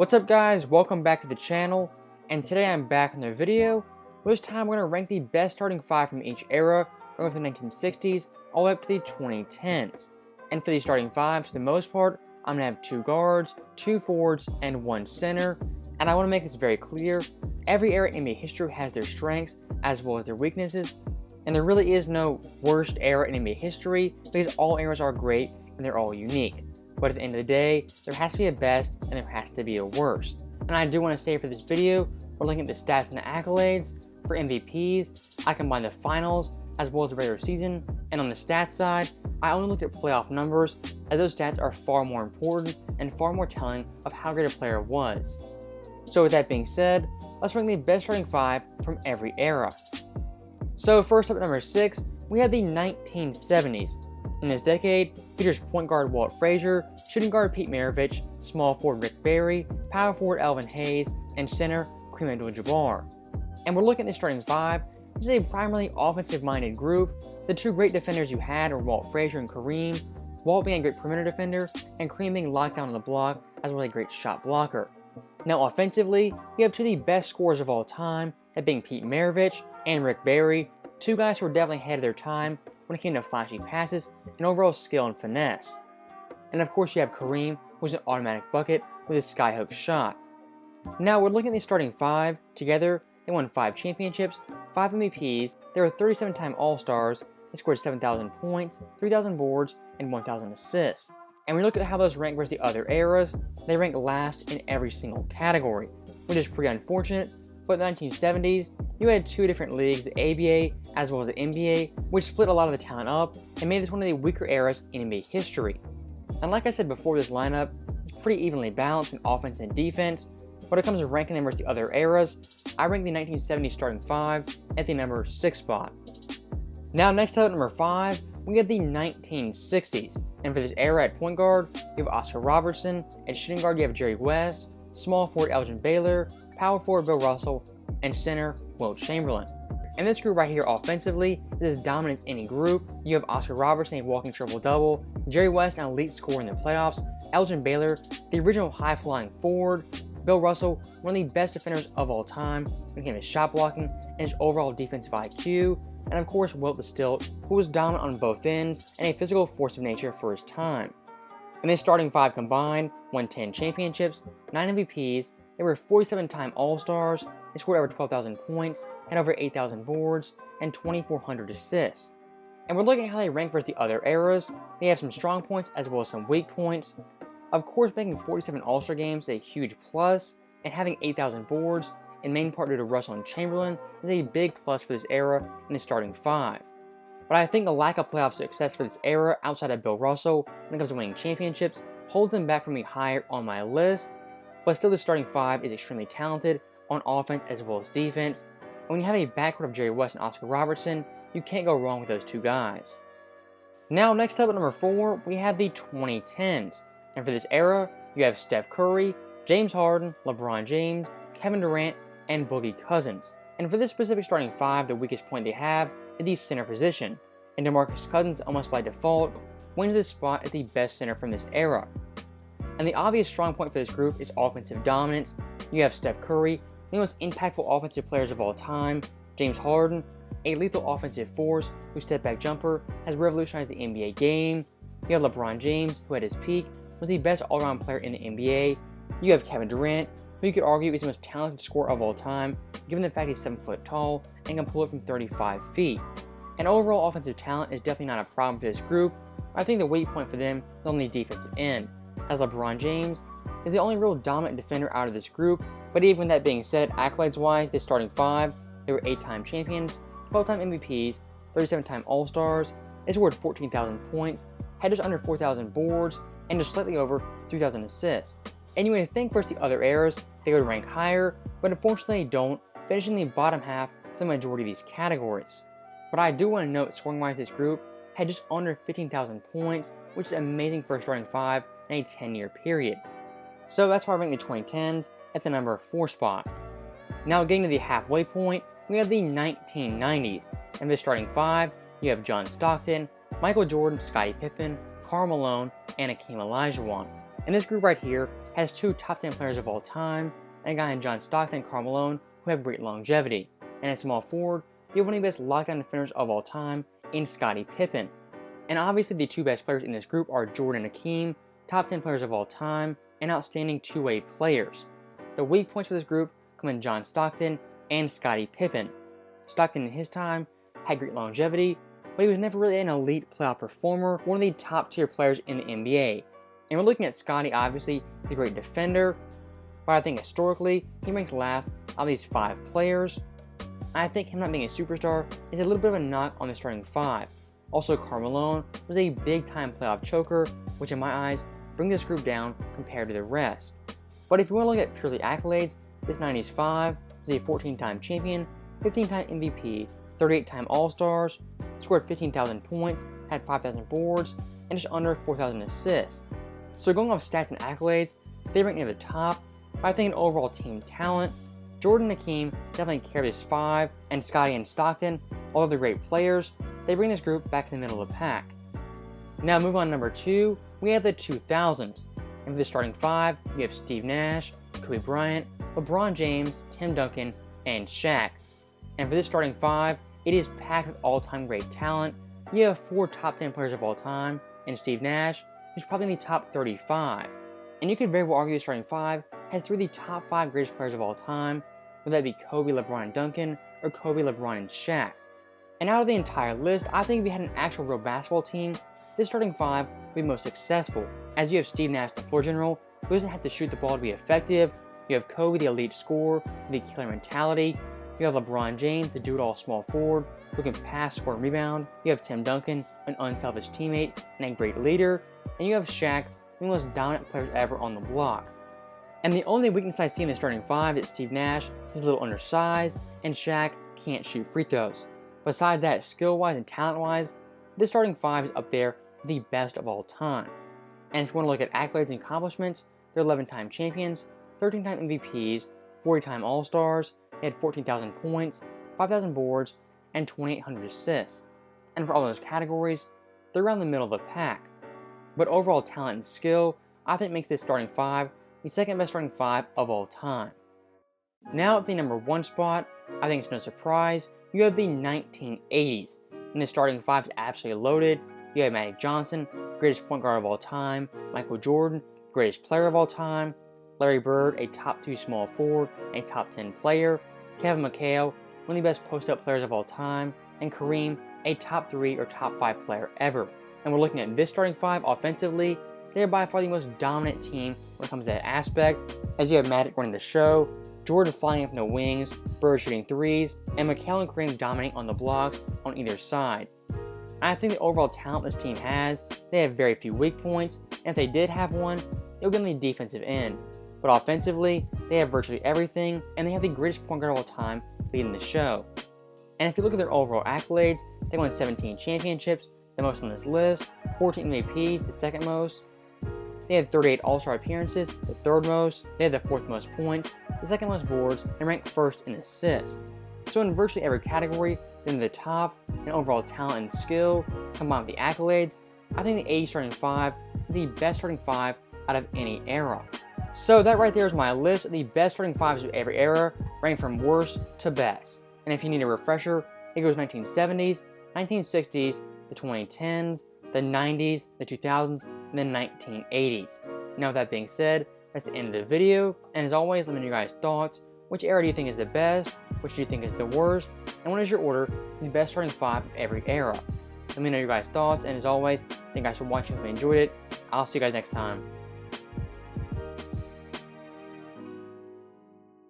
What's up guys, welcome back to the channel, and today I'm back in the video. This time we're going to rank the best starting 5 from each era, going from the 1960s all the way up to the 2010s. And for these starting 5s, for the most part, I'm going to have 2 guards, 2 forwards, and 1 center. And I want to make this very clear, every era in NBA history has their strengths as well as their weaknesses, and there really is no worst era in NBA history because all eras are great and they're all unique. But at the end of the day, there has to be a best and there has to be a worst. And I do want to say for this video, we're looking at the stats and the accolades. For MVPs, I combined the finals as well as the regular season. And on the stats side, I only looked at playoff numbers, as those stats are far more important and far more telling of how great a player was. So with that being said, let's rank the best starting 5 from every era. So first up at number 6, we have the 1970s. In this decade, features point guard Walt Frazier, shooting guard Pete Maravich, small forward Rick Barry, power forward Elvin Hayes, and center Kareem Abdul-Jabbar. And we're looking at the starting 5. This is a primarily offensive-minded group. The 2 great defenders you had were Walt Frazier and Kareem, Walt being a great perimeter defender, and Kareem being locked down on the block as well as a great shot blocker. Now offensively, you have 2 of the best scorers of all time, that being Pete Maravich and Rick Barry, 2 guys who were definitely ahead of their time when it came to flashy passes and overall skill and finesse. And of course you have Kareem, who's an automatic bucket with his skyhook shot. Now we're looking at the starting 5. Together, they won 5 championships, 5 MVPs, they were 37-time All-Stars, they scored 7,000 points, 3,000 boards, and 1,000 assists. And when we look at how those rank versus the other eras, they rank last in every single category, which is pretty unfortunate. But in the 1970s, you had 2 different leagues, the ABA as well as the NBA, which split a lot of the talent up and made this one of the weaker eras in NBA history. And like I said before, this lineup is pretty evenly balanced in offense and defense. When it comes to ranking them versus the other eras, I rank the 1970s starting 5 at the number 6 spot. Now next up at number 5, we have the 1960s. And for this era at point guard, you have Oscar Robertson, at shooting guard you have Jerry West, small forward Elgin Baylor, power forward Bill Russell, and center Wilt Chamberlain. And this group right here offensively is as dominant as any group. You have Oscar Robertson, a walking triple-double, Jerry West, an elite scorer in the playoffs, Elgin Baylor, the original high-flying forward, Bill Russell, one of the best defenders of all time when it came to shot blocking and his overall defensive IQ, and of course Wilt the Stilt, who was dominant on both ends and a physical force of nature for his time. And his starting 5 combined won 10 championships, 9 MVPs, they were 47-time All-Stars, they scored over 12,000 points, had over 8,000 boards, and 2,400 assists. And we're looking at how they rank versus the other eras. They have some strong points as well as some weak points. Of course, making 47 All-Star games is a huge plus, and having 8,000 boards, in main part due to Russell and Chamberlain, is a big plus for this era in the starting 5. But I think the lack of playoff success for this era outside of Bill Russell when it comes to winning championships holds them back from me higher on my list. But still, the starting 5 is extremely talented on offense as well as defense. And when you have a backcourt of Jerry West and Oscar Robertson, you can't go wrong with those 2 guys. Now, next up at number 4, we have the 2010s. And for this era, you have Steph Curry, James Harden, LeBron James, Kevin Durant, and Boogie Cousins. And for this specific starting 5, the weakest point they have is the center position. And DeMarcus Cousins, almost by default, wins this spot as the best center from this era. And the obvious strong point for this group is offensive dominance. You have Steph Curry, one of the most impactful offensive players of all time, James Harden, a lethal offensive force whose step-back jumper has revolutionized the NBA game. You have LeBron James, who at his peak was the best all-around player in the NBA. You have Kevin Durant, who you could argue is the most talented scorer of all time, given the fact he's 7 foot tall and can pull it from 35 feet. And overall offensive talent is definitely not a problem for this group. I think the weak point for them is on the defensive end, as LeBron James is the only real dominant defender out of this group. But even that being said, accolades-wise, this starting 5, they were 8-time champions, 12-time MVPs, 37-time All-Stars, they scored 14,000 points, had just under 4,000 boards, and just slightly over 3,000 assists. And you would think versus the other eras, they would rank higher, but unfortunately they don't, finishing in the bottom half for the majority of these categories. But I do want to note, scoring-wise, this group had just under 15,000 points, which is amazing for a starting 5 in a 10-year period. So that's why I rank the 2010s at the number 4 spot. Now getting to the halfway point, we have the 1990s, and for the starting 5, you have John Stockton, Michael Jordan, Scottie Pippen, Karl Malone, and Akeem Olajuwon. And this group right here has 2 top 10 players of all time, and a guy in John Stockton and Karl Malone who have great longevity. And at small forward, you have one of the best lockdown defenders of all time in Scottie Pippen. And obviously the 2 best players in this group are Jordan and Hakeem, top 10 players of all time, and outstanding two-way players. The weak points for this group come in John Stockton and Scottie Pippen. Stockton in his time had great longevity, but he was never really an elite playoff performer, one of the top tier players in the NBA. And we're looking at Scottie, obviously, he's a great defender, but I think historically, he ranks last of these 5 players. I think him not being a superstar is a little bit of a knock on the starting 5. Also, Karl Malone was a big-time playoff choker, which in my eyes brings this group down compared to the rest. But if you want to look at purely accolades, this 90s 5 was a 14-time champion, 15-time MVP, 38-time All-Stars, scored 15,000 points, had 5,000 boards, and just under 4,000 assists. So going off stats and accolades, they rank near the top, but I think in overall team talent, Jordan and Hakeem definitely carry this 5, and Scottie and Stockton, although they're great players, they bring this group back in the middle of the pack. Now move on to number 2, we have the 2000s. And for the starting 5, we have Steve Nash, Kobe Bryant, LeBron James, Tim Duncan, and Shaq. And for this starting 5, it is packed with all-time great talent. You have 4 top 10 players of all time, and Steve Nash is probably in the top 35. And you could very well argue the starting 5 has 3 of the top 5 greatest players of all time, whether that be Kobe, LeBron, and Duncan, or Kobe, LeBron, and Shaq. And out of the entire list, I think if you had an actual real basketball team, this starting 5 would be most successful, as you have Steve Nash, the floor general, who doesn't have to shoot the ball to be effective. You have Kobe, the elite scorer, the killer mentality. You have LeBron James, the do-it-all small forward, who can pass, score, and rebound. You have Tim Duncan, an unselfish teammate and a great leader. And you have Shaq, one of the most dominant players ever on the block. And the only weakness I see in the starting 5 is Steve Nash is a little undersized, and Shaq can't shoot free throws. Besides that, skill-wise and talent-wise, this starting 5 is up there with the best of all time. And if you want to look at accolades and accomplishments, they're 11-time champions, 13-time MVPs, 40-time All-Stars, they had 14,000 points, 5,000 boards, and 2,800 assists. And for all those categories, they're around the middle of the pack. But overall talent and skill, I think makes this starting 5 the second best starting 5 of all time. Now at the number 1 spot, I think it's no surprise, you have the 1980s. And the starting 5 is absolutely loaded. You have Magic Johnson, greatest point guard of all time, Michael Jordan, greatest player of all time, Larry Bird, a top 2 small forward, a top 10 player, Kevin McHale, one of the best post-up players of all time, and Kareem, a top 3 or top 5 player ever. And we're looking at this starting 5 offensively, they're by far the most dominant team when it comes to that aspect, as you have Magic running the show, Jordan flying in from the wings, Bird shooting threes, and McHale and Kareem dominating on the blocks on either side. I think the overall talent this team has, they have very few weak points, and if they did have one, it would be on the defensive end. But offensively, they have virtually everything, and they have the greatest point guard of all time leading the show. And if you look at their overall accolades, they won 17 championships, the most on this list, 14 MVPs, the second most. They had 38 All-Star appearances, the third most. They had the 4th most points, the 2nd most boards, and ranked 1st in assists. So in virtually every category, they're in the top, and overall talent and skill, combined with the accolades, I think the 80 starting 5 is the best starting 5 out of any era. So that right there is my list of the best starting 5s of every era, ranked from worst to best. And if you need a refresher, it goes 1970s, 1960s, the 2010s, the 90s, the 2000s, and the 1980s. Now with that being said, that's the end of the video, and as always, let me know your guys' thoughts. Which era do you think is the best? Which do you think is the worst? And what is your order for the best starting 5 of every era? Let me know your guys' thoughts, and as always, thank you guys for watching. If you enjoyed it, I'll see you guys next time.